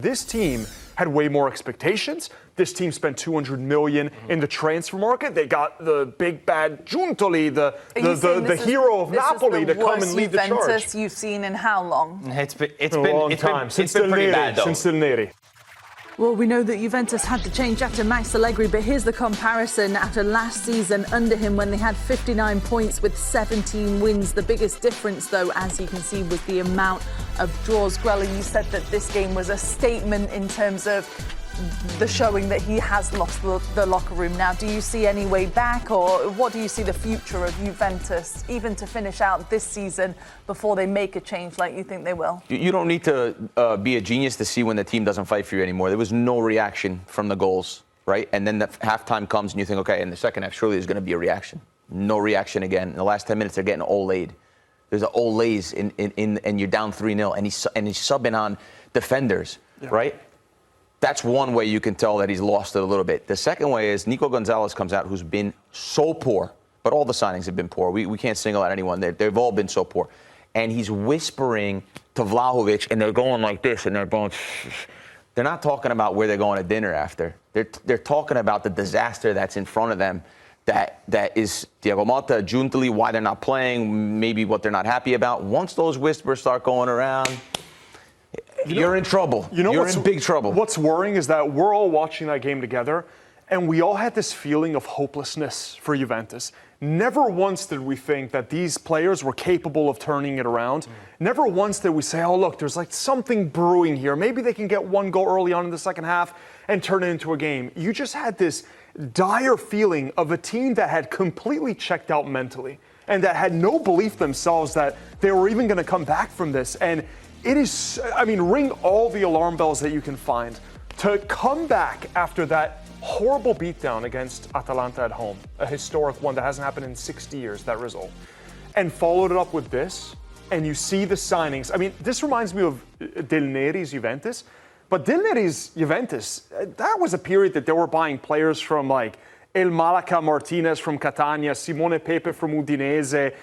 This team had way more expectations. This team spent $200 million in the transfer market. They got the big bad Giuntoli, the hero of Napoli, to come and lead the charge. Juventus you've seen in how long? It's been a long time. Since pretty bad, though. Since Del Neri. Well, we know that Juventus had to change after Max Allegri, but here's the comparison after last season under him when they had 59 points with 17 wins. The biggest difference, though, as you can see, was the amount of draws. Grella, you said that this game was a statement in terms of the showing that he has lost the locker room now. Do you see any way back, or what do you see the future of Juventus, even to finish out this season before they make a change like you think they will? You don't need to be a genius to see when the team doesn't fight for you anymore. There was no reaction from the goals, right? And then the halftime comes and you think, okay, in the second half, surely there's going to be a reaction. No reaction again. In the last 10 minutes, they're getting Olayed. There's an Olays and you're down 3-0, and he's subbing on defenders, right? That's one way you can tell that he's lost it a little bit. The second way is Nico Gonzalez comes out, who's been so poor, but all the signings have been poor. We can't single out anyone. They've all been so poor. And he's whispering to Vlahovic, and they're going like this, and they're going, they're not talking about where they're going to dinner after. They're talking about the disaster that's in front of them, that is Thiago Motta, Giuntoli, why they're not playing, maybe what they're not happy about. Once those whispers start going around, you're in trouble. You're in big trouble. What's worrying is that we're all watching that game together, and we all had this feeling of hopelessness for Juventus. Never once did we think that these players were capable of turning it around. Never once did we say, oh, look, there's like something brewing here. Maybe they can get one goal early on in the second half and turn it into a game. You just had this dire feeling of a team that had completely checked out mentally and that had no belief themselves that they were even going to come back from this. And it is, I mean, ring all the alarm bells that you can find to come back after that horrible beatdown against Atalanta at home, a historic one that hasn't happened in 60 years, that result, and followed it up with this, and you see the signings. I mean, this reminds me of Del Neri's Juventus, but Del Neri's Juventus, that was a period that they were buying players from like El Malaca Martinez from Catania, Simone Pepe from Udinese,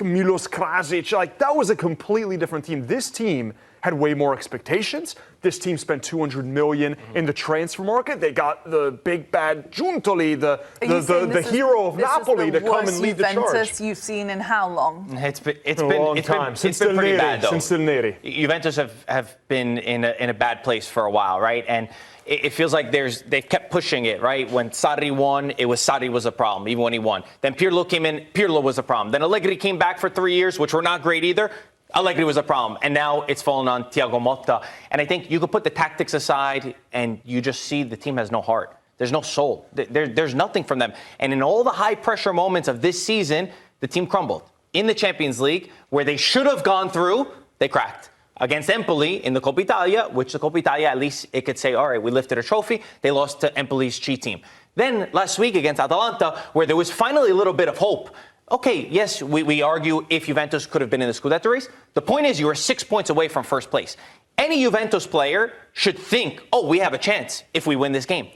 Milos Krasic. Like, that was a completely different team. This team had way more expectations. This team spent $200 million in the transfer market. They got the big bad Giuntoli, the hero of Napoli, to come and lead the charge. Juventus you've seen in how long? It's been Del pretty bad, though. Since Del Neri. Juventus have been in a bad place for a while, right? And it feels like they've kept pushing it, right? When Sarri won, Sarri was a problem, even when he won. Then Pirlo came in, Pirlo was a problem. Then Allegri came back for 3 years, which were not great either. Allegri was a problem. And now it's fallen on Thiago Motta. And I think you could put the tactics aside and you just see the team has no heart. There's no soul. There's nothing from them. And in all the high-pressure moments of this season, the team crumbled. In the Champions League, where they should have gone through, they cracked. Against Empoli in the Coppa Italia, which the Coppa Italia, at least it could say, all right, we lifted a trophy. They lost to Empoli's cheat team. Then last week against Atalanta, where there was finally a little bit of hope. Okay, yes, we argue if Juventus could have been in the Scudetto race. The point is you are 6 points away from first place. Any Juventus player should think, oh, we have a chance if we win this game.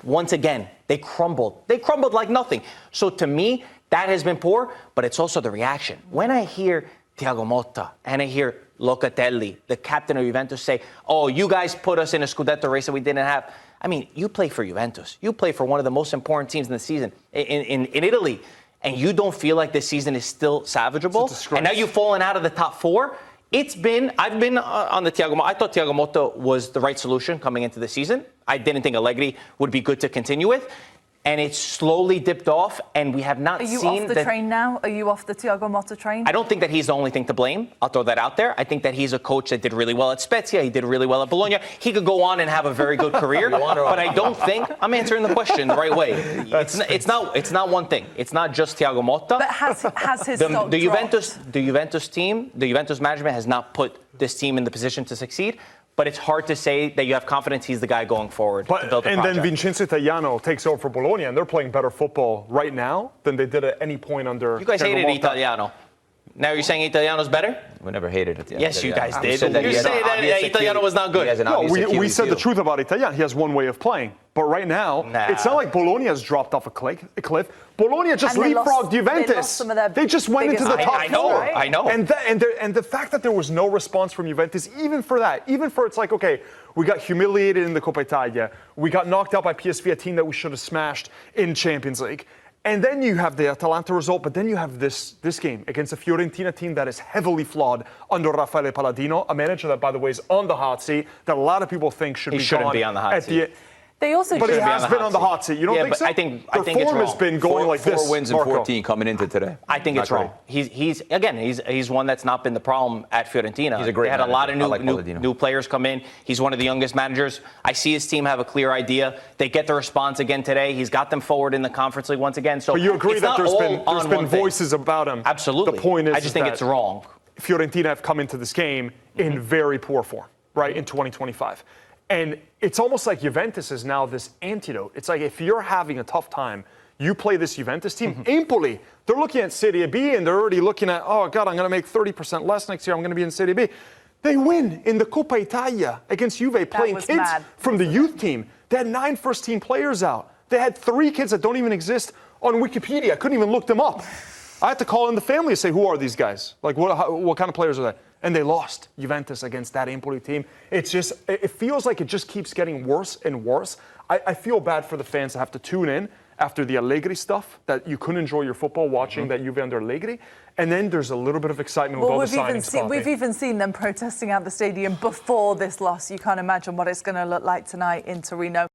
Once again, they crumbled. They crumbled like nothing. So to me, that has been poor, but it's also the reaction. When I hear Thiago Motta and I hear Locatelli, the captain of Juventus, say, oh, you guys put us in a Scudetto race that we didn't have. I mean, you play for Juventus. You play for one of the most important teams in the season in Italy. And you don't feel like this season is still salvageable, and now you've fallen out of the top four. I've been on the Thiago Motta. I thought Thiago Motta was the right solution coming into the season. I didn't think Allegri would be good to continue with. And it's slowly dipped off, and we have not seen... Are you off the train now? Are you off the Thiago Motta train? I don't think that he's the only thing to blame. I'll throw that out there. I think that he's a coach that did really well at Spezia. He did really well at Bologna. He could go on and have a very good career, but I don't think... I'm answering the question the right way. It's not one thing. It's not just Thiago Motta. But has his stock the Juventus team, the Juventus management has not put this team in the position to succeed. But it's hard to say that you have confidence he's the guy going forward to build the project. And then Vincenzo Italiano takes over for Bologna, and they're playing better football right now than they did at any point under You guys hated Motta. Italiano. Now you're saying Italiano's better? We never hated it. Yes, you guys did. said that You're he has an saying that obvious Italiano was not good. He has an No, obvious we Achilles said the heel. truth about Italiano. He has one way of playing. But right now, Nah. it's not like Bologna has dropped off a cliff. Bologna just And they leapfrogged lost- Juventus. they lost some of their They just went into biggest the top I know, four. right? I know. And the fact that there was no response from Juventus, even for that, even for it's like, okay, we got humiliated in the Coppa Italia. We got knocked out by PSV, a team that we should have smashed in Champions League. And then you have the Atalanta result, but then you have this game against a Fiorentina team that is heavily flawed under Raffaele Palladino, a manager that, by the way, is on the hot seat, that a lot of people think should He be shouldn't gone be on the hot at seat. They also But he should- has been on the hot seat. You don't Yeah, think but so? I think Their it's form has wrong. been going like this. Four wins in Marco. 14 coming into today. I think it's Not wrong. He's one that's not been the problem at Fiorentina. He's a great They had a lot of manager. I like Palladino. new players come in. He's one of the youngest managers. I see his team have a clear idea. They get the response again today. He's got them forward in the Conference League once again. So But you agree it's that not there's all been on one thing. voices about him. Absolutely. The point is, I just think that it's wrong. Fiorentina have come into this game in very poor form, right, in 2025. And it's almost like Juventus is now this antidote. It's like if you're having a tough time, you play this Juventus team. Empoli, they're looking at Serie B and they're already looking at, oh, God, I'm going to make 30% less next year. I'm going to be in Serie B. They win in the Coppa Italia against Juve, playing was kids mad. from the youth team. They had 9 first-team players out. They had 3 kids that don't even exist on Wikipedia. I couldn't even look them up. I had to call in the family and say, who are these guys? Like, what kind of players are they? And they lost Juventus against that Empoli team. It's just, it feels like it just keeps getting worse and worse. I feel bad for the fans to have to tune in after the Allegri stuff, that you couldn't enjoy your football watching that Juve under Allegri. And then there's a little bit of excitement with all the signings. we've even seen them protesting out the stadium before this loss. You can't imagine what it's going to look like tonight in Torino.